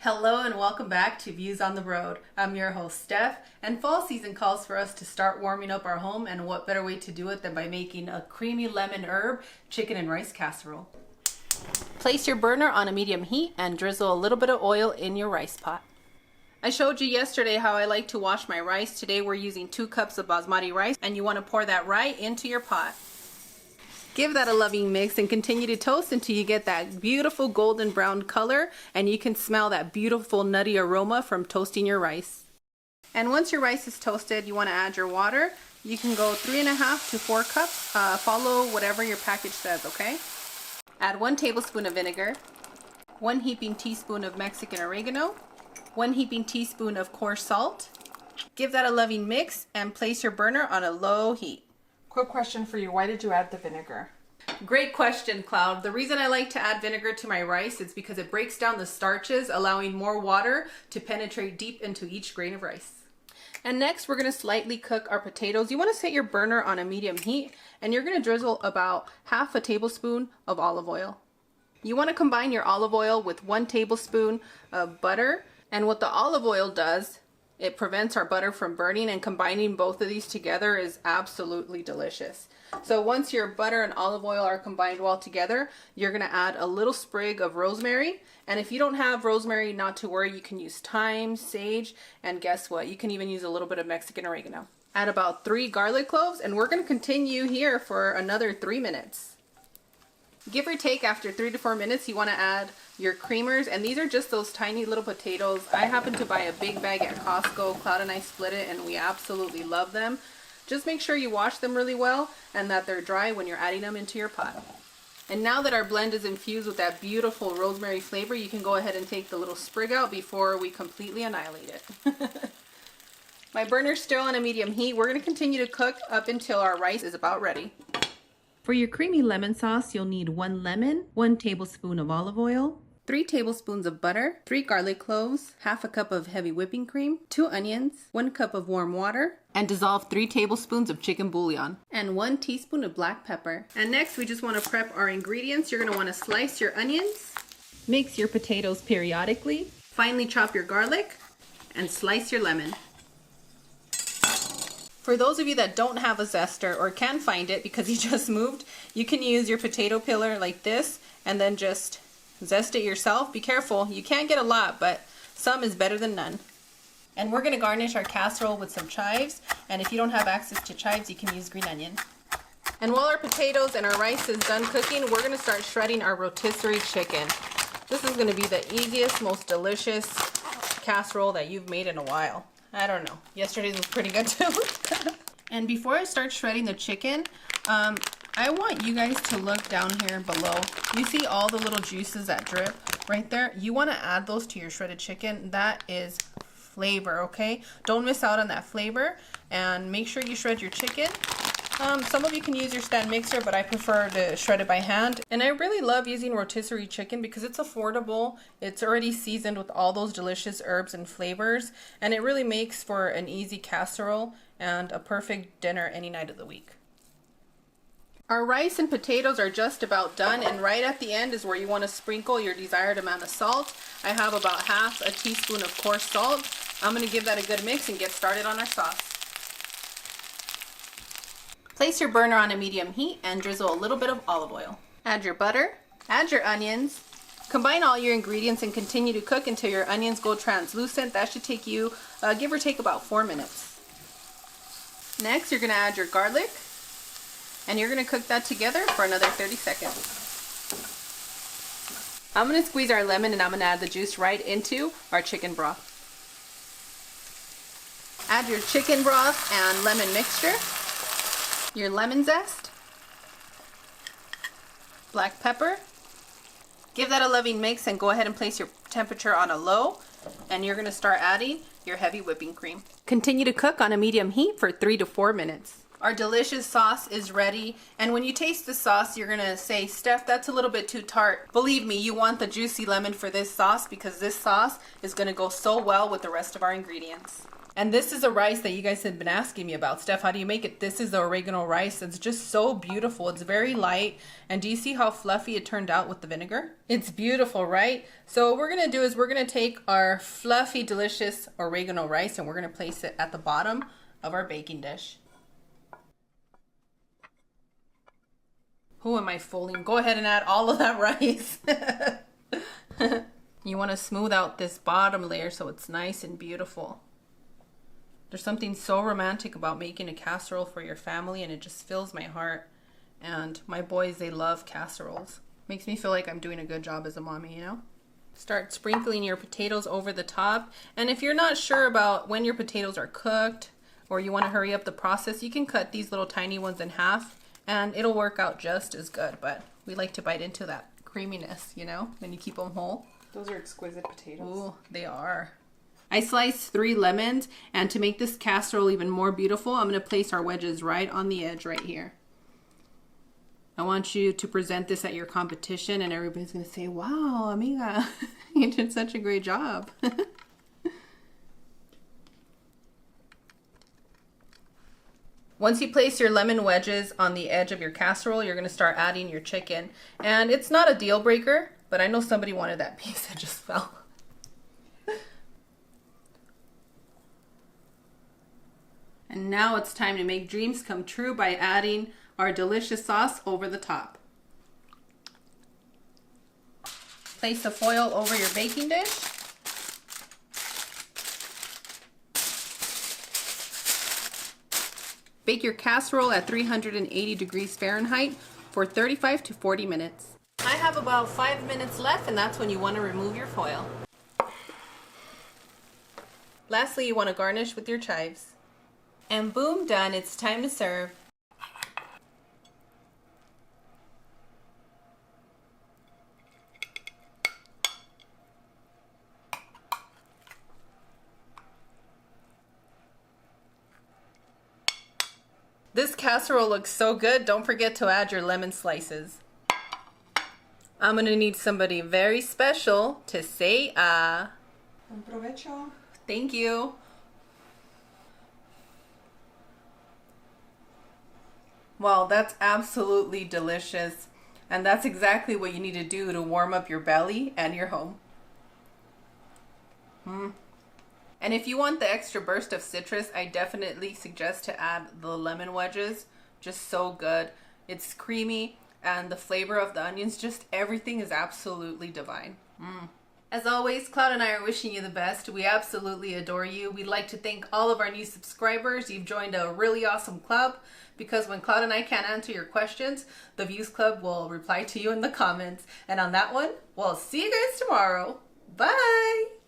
Hello and welcome back to Views on the Road. I'm your host Steph, and fall season calls for us to start warming up our home, and what better way to do it than by making a creamy lemon herb chicken and rice casserole. Place your burner on a medium heat and drizzle a little bit of oil in your rice pot. I showed you yesterday how I like to wash my rice. Today we're using 2 cups of basmati rice, and you want to pour that right into your pot. Give that a loving mix and continue to toast until you get that beautiful golden brown color and you can smell that beautiful nutty aroma from toasting your rice. And once your rice is toasted, you want to add your water. You can go 3.5 to 4 cups. Follow whatever your package says, okay? Add 1 tablespoon of vinegar, 1 heaping teaspoon of Mexican oregano, 1 heaping teaspoon of coarse salt. Give that a loving mix and place your burner on a low heat. Quick question for you. Why did you add the vinegar? Great question, Cloud. The reason I like to add vinegar to my rice is because it breaks down the starches, allowing more water to penetrate deep into each grain of rice. And next, we're going to slightly cook our potatoes. You want to set your burner on a medium heat, and you're going to drizzle about half a tablespoon of olive oil. You want to combine your olive oil with 1 tablespoon of butter, and what the olive oil does, it prevents our butter from burning, and combining both of these together is absolutely delicious. So once your butter and olive oil are combined well together, you're going to add a little sprig of rosemary. And if you don't have rosemary, not to worry, you can use thyme, sage, and guess what? You can even use a little bit of Mexican oregano. Add about 3 garlic cloves, and we're going to continue here for another 3 minutes. Give or take, after 3 to 4 minutes, you want to add your creamers, and these are just those tiny little potatoes. I happen to buy a big bag at Costco. Cloud and I split it, and we absolutely love them. Just make sure you wash them really well and that they're dry when you're adding them into your pot. And now that our blend is infused with that beautiful rosemary flavor, you can go ahead and take the little sprig out before we completely annihilate it. My burner's still on a medium heat. We're going to continue to cook up until our rice is about ready. For your creamy lemon sauce, you'll need 1 lemon, 1 tablespoon of olive oil, 3 tablespoons of butter, 3 garlic cloves, half a cup of heavy whipping cream, 2 onions, 1 cup of warm water, and dissolve 3 tablespoons of chicken bouillon, and 1 teaspoon of black pepper. And next, we just want to prep our ingredients. You're going to want to slice your onions, mix your potatoes periodically, finely chop your garlic, and slice your lemon. For those of you that don't have a zester or can't find it because you just moved, you can use your potato peeler like this and then just zest it yourself. Be careful, you can't get a lot, but some is better than none. And we're going to garnish our casserole with some chives, and if you don't have access to chives, you can use green onion. And while our potatoes and our rice is done cooking, we're going to start shredding our rotisserie chicken. This is going to be the easiest, most delicious casserole that you've made in a while. I don't know. Yesterday's was pretty good too. And before I start shredding the chicken, I want you guys to look down here below. You see all the little juices that drip right there? You want to add those to your shredded chicken. That is flavor, okay? Don't miss out on that flavor, and make sure you shred your chicken. Some of you can use your stand mixer, but I prefer to shred it by hand. And I really love using rotisserie chicken because it's affordable. It's already seasoned with all those delicious herbs and flavors, and it really makes for an easy casserole and a perfect dinner any night of the week. Our rice and potatoes are just about done, and right at the end is where you want to sprinkle your desired amount of salt. I have about half a teaspoon of coarse salt. I'm going to give that a good mix and get started on our sauce. Place your burner on a medium heat and drizzle a little bit of olive oil. Add your butter, add your onions, combine all your ingredients and continue to cook until your onions go translucent. That should take you, give or take, about 4 minutes. Next, you're going to add your garlic, and you're going to cook that together for another 30 seconds. I'm going to squeeze our lemon, and I'm going to add the juice right into our chicken broth. Add your chicken broth and lemon mixture, your lemon zest, black pepper. Give that a loving mix and go ahead and place your temperature on a low, and you're going to start adding your heavy whipping cream. Continue to cook on a medium heat for 3 to 4 minutes. Our delicious sauce is ready, and when you taste the sauce, you're going to say, Steph, that's a little bit too tart. Believe me, you want the juicy lemon for this sauce because this sauce is going to go so well with the rest of our ingredients. And this is a rice that you guys have been asking me about. Steph, how do you make it? This is the oregano rice. It's just so beautiful. It's very light. And do you see how fluffy it turned out with the vinegar? It's beautiful, right? So what we're going to do is we're going to take our fluffy, delicious oregano rice and we're going to place it at the bottom of our baking dish. Who am I fooling? Go ahead and add all of that rice. You want to smooth out this bottom layer so it's nice and beautiful. There's something so romantic about making a casserole for your family, and it just fills my heart. And my boys, they love casseroles. Makes me feel like I'm doing a good job as a mommy, you know? Start sprinkling your potatoes over the top. And if you're not sure about when your potatoes are cooked or you want to hurry up the process, you can cut these little tiny ones in half and it'll work out just as good. But we like to bite into that creaminess, you know, when you keep them whole. Those are exquisite potatoes. Ooh, they are. I sliced 3 lemons, and to make this casserole even more beautiful, I'm going to place our wedges right on the edge right here. I want you to present this at your competition, and everybody's going to say, wow, amiga, you did such a great job. Once you place your lemon wedges on the edge of your casserole, you're going to start adding your chicken. And it's not a deal breaker, but I know somebody wanted that piece that just fell. And now it's time to make dreams come true by adding our delicious sauce over the top. Place the foil over your baking dish. Bake your casserole at 380 degrees Fahrenheit for 35 to 40 minutes. I have about 5 minutes left, and that's when you want to remove your foil. Lastly, you want to garnish with your chives. And boom, done. It's time to serve. This casserole looks so good. Don't forget to add your lemon slices. I'm gonna need somebody very special to say Buen provecho. Thank you. Wow, that's absolutely delicious. And that's exactly what you need to do to warm up your belly and your home. And if you want the extra burst of citrus, I definitely suggest to add the lemon wedges. Just so good. It's creamy and the flavor of the onions, just everything is absolutely divine. As always, Cloud and I are wishing you the best. We absolutely adore you. We'd like to thank all of our new subscribers. You've joined a really awesome club because when Cloud and I can't answer your questions, the Views Club will reply to you in the comments. And on that one, we'll see you guys tomorrow. Bye!